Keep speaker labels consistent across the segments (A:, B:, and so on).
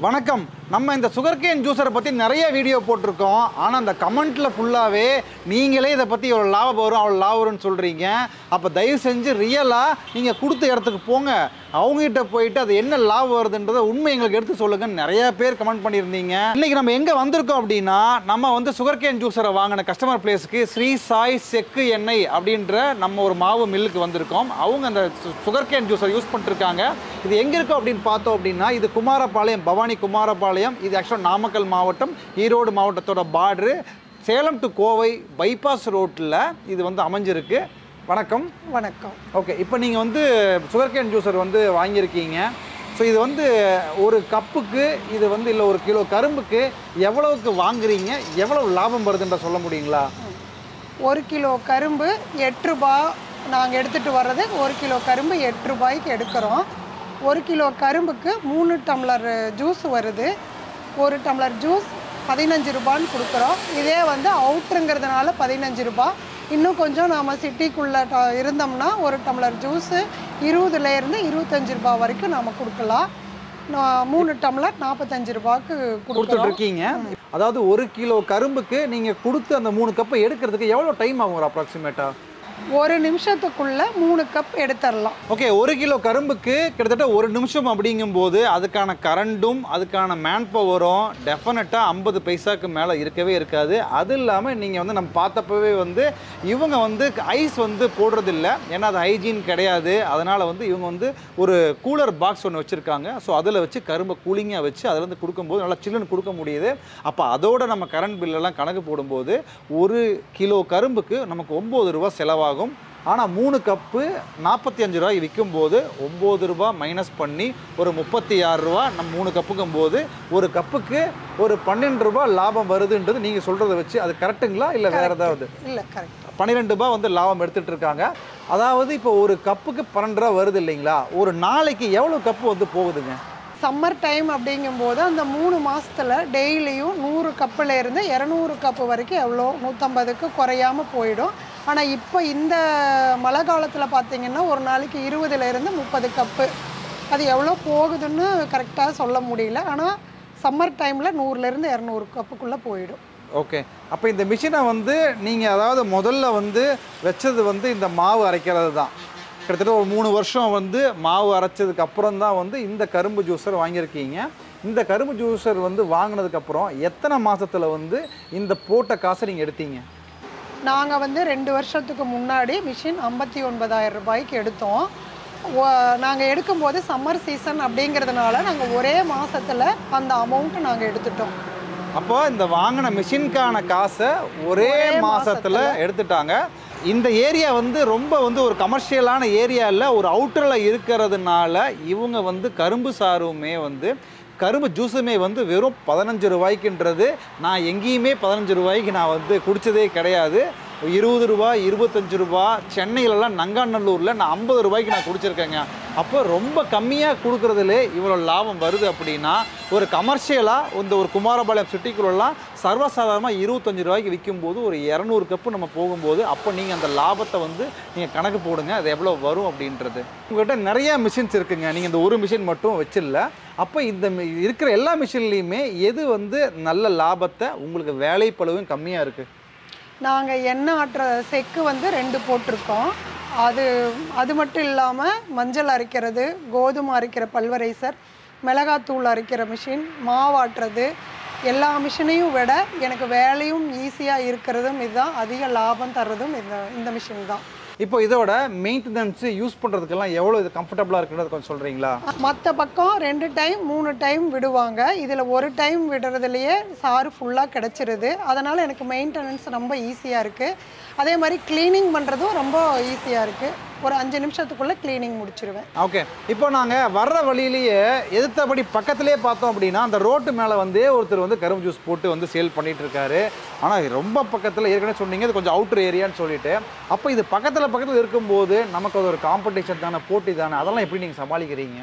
A: வணக்கம். நம்ம இந்த சுகர்கேன் ஜூஸரை பற்றி நிறைய வீடியோ போட்டிருக்கோம். ஆனால் அந்த கமெண்ட்டில் ஃபுல்லாகவே நீங்களே இதை பற்றி எவ்வளோ லாபம் வரும் அவ்வளோ லாபம் வரும்னு சொல்கிறீங்க. அப்போ தயவு செஞ்சு ரியலாக நீங்கள் கொடுத்த இடத்துக்கு போங்க, அவங்ககிட்ட போயிட்டு அது என்ன லாபம் வருதுன்றதை உண்மை எங்களுக்கு எடுத்து சொல்லுங்கன்னு நிறைய பேர் கமெண்ட் பண்ணியிருந்தீங்க. இன்றைக்கி நம்ம எங்கே வந்திருக்கோம் அப்படின்னா, நம்ம வந்து சுகர்கேன் ஜூஸரை வாங்கின கஸ்டமர் பிளேஸுக்கு ஸ்ரீ சாய் செக்கு எண்ணெய் அப்படின்ற நம்ம ஒரு மாவு மில்லுக்கு வந்திருக்கோம். அவங்க அந்த சுகர்கேன் ஜூஸரை யூஸ் பண்ணிட்டுருக்காங்க. இது எங்கே இருக்கும் அப்படின்னு பார்த்தோம் அப்படின்னா, இது குமாரபாளையம், பவானி குமாரபாளையம். இது ஆக்சுவலாக நாமக்கல் மாவட்டம், ஈரோடு மாவட்டத்தோட border, Salem to Kovai bypass ரோட்டில் இது வந்து அமைஞ்சிருக்கு. வணக்கம்.
B: வணக்கம்.
A: ஓகே, இப்போ நீங்கள் வந்து சுகர்கேன் ஜூஸர் வந்து வாங்கியிருக்கீங்க. ஸோ இது வந்து ஒரு கப்புக்கு இது வந்து இல்லை ஒரு கிலோ கரும்புக்கு எவ்வளவுக்கு வாங்குறீங்க, எவ்வளவு லாபம் வருதுன்ற சொல்ல முடியுங்களா?
B: ஒரு கிலோ கரும்பு 8 ரூபாய். நாங்கள் எடுத்துகிட்டு வர்றது 1 கிலோ கரும்பு 8 ரூபாய்க்கு எடுக்கிறோம். 1 கிலோ கரும்புக்கு 3 டம்ளர் ஜூஸ் வருது. 1 டம்ளர் ஜூஸ் 15 ரூபான்னு கொடுக்குறோம். இதே வந்து அவுட்ருங்கிறதுனால 15 ரூபாய். இன்னும் கொஞ்சம் நாம் சிட்டிக்குள்ளே இருந்தோம்னா 1 டம்ளர் ஜூஸு 20லேருந்து 25 ரூபாய் வரைக்கும் நாம் கொடுக்கலாம். 3 டம்ளர் 45 ரூபாய்க்கு
A: கொடுத்துட்ருக்கீங்க. அதாவது 1 கிலோ கரும்புக்கு நீங்கள் கொடுத்து அந்த 3 கப்பை எடுக்கிறதுக்கு எவ்வளோ டைம் ஆகும் ஒரு அப்ராக்சிமேட்டாக?
B: 1 நிமிஷத்துக்குள்ளே 3 கப் எடுத்துடலாம்.
A: ஓகே, 1 கிலோ கரும்புக்கு கிட்டத்தட்ட 1 நிமிஷம் அப்படிங்கும்போது அதுக்கான கரண்டும் அதுக்கான மேன் பவரும் டெஃபினட்டாக 50 பைசாக்கு மேலே இருக்கவே இருக்காது. அது இல்லாமல் நீங்கள் வந்து நம்ம பார்த்தப்பவே வந்து இவங்க வந்து ஐஸ் வந்து போடுறதில்ல, ஏன்னா அது ஹைஜீன் கிடையாது. அதனால் வந்து இவங்க வந்து ஒரு கூலர் பாக்ஸ் ஒன்று வச்சுருக்காங்க. ஸோ அதில் வச்சு கரும்பை கூலிங்காக வச்சு அதில் வந்து கொடுக்கும்போது நல்லா சில்லுன்னு கொடுக்க முடியுது. அப்போ அதோடு நம்ம கரண்ட் பில்லெல்லாம் கணக்கு போடும்போது 1 கிலோ கரும்புக்கு நமக்கு 9 ரூபா செலவாகும். ஆனால் 3 கப்பு 45 ரூபாய் விற்கும்போது 9 ரூபா மைனஸ் பண்ணி ஒரு 36 ரூபா நம்ம 3 கப்புக்கும் போது ஒரு கப்புக்கு ஒரு 12 ரூபா லாபம் வருதுன்றது நீங்கள் சொல்கிறத வச்சு அது கரெக்டுங்களா இல்லை வேறு ஏதாவது?
B: இல்லை, கரெக்ட். 12
A: ரூபா வந்து லாபம் எடுத்துகிட்டு இருக்காங்க. அதாவது இப்போ ஒரு கப்புக்கு 12 ரூபா வருது இல்லைங்களா? ஒரு நாளைக்கு எவ்வளோ கப்பு வந்து போகுதுங்க?
B: சம்மர் டைம் அப்படிங்கும்போது அந்த 3 மாதத்தில் டெய்லியும் 100 கப்புலேருந்து 200 கப்பு வரைக்கும் எவ்வளோ 150க்கு குறையாமல் போயிடும். ஆனால் இப்போ இந்த மழை காலத்தில் பார்த்திங்கன்னா ஒரு நாளைக்கு 20லேருந்து 30 கப்பு, அது எவ்வளோ போகுதுன்னு கரெக்டாக சொல்ல முடியல. ஆனால் சம்மர் டைமில் 100லேருந்து 200 கப்புக்குள்ளே போயிடும்.
A: ஓகே, அப்போ இந்த மிஷினை வந்து நீங்கள் அதாவது முதல்ல வந்து வச்சது வந்து இந்த மாவு அரைக்கிறது தான். கிட்டத்தட்ட ஒரு 3 வருஷம் வந்து மாவு அரைச்சதுக்கு அப்புறம் தான் வந்து இந்த கரும்பு ஜூஸர் வாங்கியிருக்கீங்க. இந்த கரும்பு ஜூஸர் வந்து வாங்கினதுக்கப்புறம் எத்தனை மாதத்தில் வந்து இந்த போட்ட காசை நீங்கள் எடுத்தீங்க?
B: நாங்கள் வந்து 2 வருஷத்துக்கு முன்னாடி மிஷின் 59,000 ரூபாய்க்கு எடுத்தோம். நாங்கள் எடுக்கும்போது சம்மர் சீசன் அப்படிங்கிறதுனால நாங்கள் ஒரே மாதத்தில் அந்த அமௌண்ட்டு நாங்கள் எடுத்துட்டோம்.
A: அப்போ இந்த வாங்கின மிஷினுக்கான காசை ஒரே மாதத்தில் எடுத்துட்டாங்க. இந்த ஏரியா வந்து ரொம்ப வந்து ஒரு கமர்ஷியலான ஏரியா இல்லை, ஒரு அவுட்டரில் இருக்கிறதுனால இவங்க வந்து கரும்பு சாறுமே வந்து கரும்பு ஜூஸுமே வந்து வெறும் 15 ரூபாய்க்குன்றது நான் எங்கேயுமே 15 ரூபாய்க்கு நான் வந்து குடித்ததே கிடையாது. 20 ரூபா 25 ரூபா, சென்னையிலலாம் நங்காநல்லூரில் நான் 50 ரூபாய்க்கு நான் குடிச்சிருக்கேங்க. அப்போ ரொம்ப கம்மியாக கொடுக்குறதுலே இவ்வளோ லாபம் வருது அப்படின்னா ஒரு கமர்ஷியலாக இந்த ஒரு குமாரபாளையம் சிட்டிக்குள்ளெல்லாம் சர்வசாதாரணமாக 25 ரூபாய்க்கு விற்கும்போது ஒரு 200 கப்பு நம்ம போகும்போது அப்போ நீங்கள் அந்த லாபத்தை வந்து நீங்கள் கணக்கு போடுங்க, அது எவ்வளோ வரும் அப்படின்றது. உங்கள்கிட்ட நிறையா மிஷின்ஸ் இருக்குங்க, நீங்கள் இந்த ஒரு மிஷின் மட்டும் வச்சிடல. அப்போ இந்த இருக்கிற எல்லா மிஷின்லேயுமே எது வந்து நல்ல லாபத்தை உங்களுக்கு வேலைப்பளவும் கம்மியாக இருக்குது?
B: நாங்கள் எண்ணெய் ஆட்டுற செக்கு வந்து 2 போட்டிருக்கோம். அது மட்டும் இல்லாமல் மஞ்சள் அரைக்கிறது, கோதுமை அரைக்கிற பல்வரைசர், மிளகாத்தூள் அரைக்கிற மிஷின், மாவாட்டுறது, எல்லா மிஷினையும் விட எனக்கு வேலையும் ஈஸியாக இருக்கிறதும் இதுதான், அதிக லாபம் தர்றதும் இந்த மிஷின் தான்.
A: இப்போ இதோட மெயின்டெனன்ஸு யூஸ் பண்ணுறதுக்கெல்லாம் எவ்வளோ இது கம்ஃபர்டபுளாக இருக்குன்னு கொஞ்சம் சொல்கிறீங்களா?
B: மற்ற பக்கம் 2 டைம் 3 டைம் விடுவாங்க, இதில் 1 டைம் விடுறதுலையே சாறு ஃபுல்லாக கிடச்சிருது. அதனால் எனக்கு மெயின்டெனன்ஸ் ரொம்ப ஈஸியாக இருக்குது. அதே மாதிரி க்ளீனிங் பண்ணுறதும் ரொம்ப ஈஸியாக இருக்குது. ஒரு 5 நிமிஷத்துக்குள்ளே க்ளீனிங் முடிச்சிருவேன்.
A: ஓகே, இப்போ நாங்கள் வர்ற வழியிலேயே எதிர்த்தபடி பக்கத்துலேயே பார்த்தோம் அப்படின்னா அந்த ரோட்டு மேலே வந்து ஒருத்தர் வந்து கரும்பு ஜூஸ் போட்டு வந்து சேல் பண்ணிகிட்டு இருக்காரு. ஆனால் ரொம்ப பக்கத்தில் ஏற்கனவே சொன்னீங்க இது கொஞ்சம் அவுட்டர் ஏரியான்னு சொல்லிட்டு. அப்போ இது பக்கத்தில் இருக்கும்போது நமக்கு அது ஒரு காம்படிஷன் தானே, போட்டி தானே, அதெல்லாம் எப்படி நீங்கள் சமாளிக்கிறீங்க?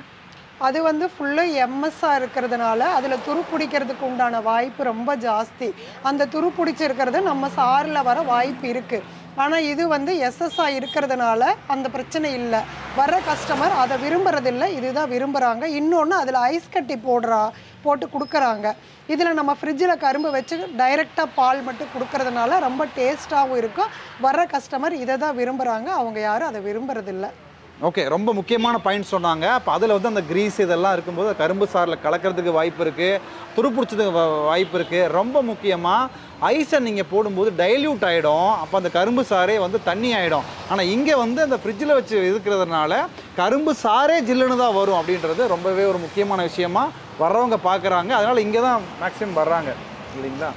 B: அது வந்து ஃபுல்லு எம்எஸ்ஸாக இருக்கிறதுனால அதில் துரு பிடிக்கிறதுக்கு உண்டான வாய்ப்பு ரொம்ப ஜாஸ்தி. அந்த துரு பிடிச்சிருக்கிறது நம்ம சாரில் வர வாய்ப்பு இருக்குது. ஆனால் இது வந்து எஸ்எஸ்ஆ இருக்கிறதுனால அந்த பிரச்சனை இல்லை. வர்ற கஸ்டமர் அதை விரும்புறதில்லை, இதுதான் விரும்புகிறாங்க. இன்னொன்று அதில் ஐஸ் கட்டி போட்டு கொடுக்குறாங்க. இதில் நம்ம ஃப்ரிட்ஜில் கரும்பு வச்சு டைரெக்டாக பால் மட்டும் கொடுக்கறதுனால ரொம்ப டேஸ்ட்டாகவும் இருக்கும். வர்ற கஸ்டமர் இதை தான் விரும்புகிறாங்க, அவங்க யாரும் அதை விரும்புறதில்ல.
A: ஓகே, ரொம்ப முக்கியமான பாயிண்ட் சொன்னாங்க. அப்போ அதில் வந்து அந்த கிரீஸ் இதெல்லாம் இருக்கும்போது கரும்பு சாரில் கலக்கிறதுக்கு வாய்ப்பு இருக்குது, துருப்பிடிச்சதுக்கு வாய்ப்பு இருக்குது. ரொம்ப முக்கியமாக ஐஸை நீங்கள் போடும்போது டைல்யூட் ஆகிடும், அப்போ அந்த கரும்பு சாரே வந்து தண்ணி ஆகிடும். ஆனால் இங்கே வந்து அந்த ஃப்ரிட்ஜில் வச்சு இருக்கிறதுனால கரும்பு சாரே ஜில்லுன்னு தான் வரும் அப்படின்றது ரொம்பவே ஒரு முக்கியமான விஷயமா வர்றவங்க பார்க்குறாங்க. அதனால் இங்கே தான் மேக்ஸிமம் வர்றாங்க இல்லைங்களா?